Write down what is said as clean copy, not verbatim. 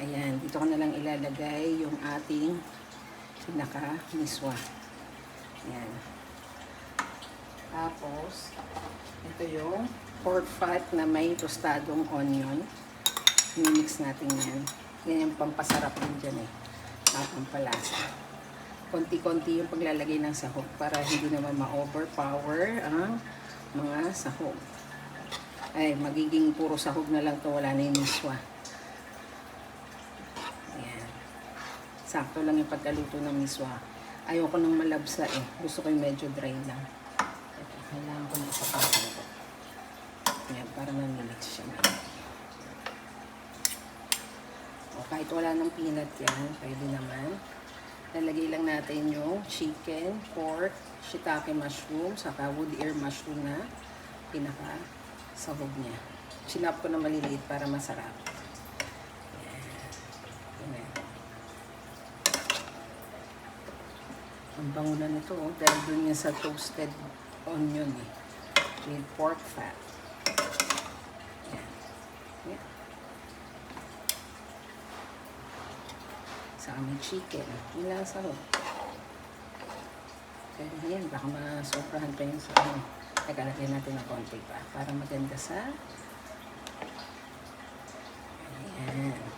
Ayan, dito ko na lang ilalagay yung ating pinaka-miswa. Ayan. Tapos, ito yung pork fat na may tostadong onion. Mimix natin yan. Yan yung pampasarap din dyan eh. Pampalasa. Konti-konti yung paglalagay ng sahog para hindi naman ma-overpower ang mga sahog. Ay, magiging puro sahog na lang to, wala na yung miswa. Ayan. Sakto lang yung pagkaluto ng miswa. Ayoko nang malabsa eh. Gusto ko yung medyo dry lang. Ito, kailangan ko masapasan ko. Ayan, para mamimix siya. O, kahit wala ng peanut yan, pwede naman. Lalagay lang natin yung chicken, pork, shiitake mushroom, saka wood ear mushroom na pinaka-sahog niya. Sinap ko na maliliit para masarap. Ayan. Ang bango na nito, oh, dahil dun niya sa toasted onion eh, with pork fat. Ayan. Ayan. Sa aming chicken. Yun lang sahog. Kaya yan, baka masobrahan pa yung sa ano. Nagalagay natin ng konti pa para maganda sa ayan.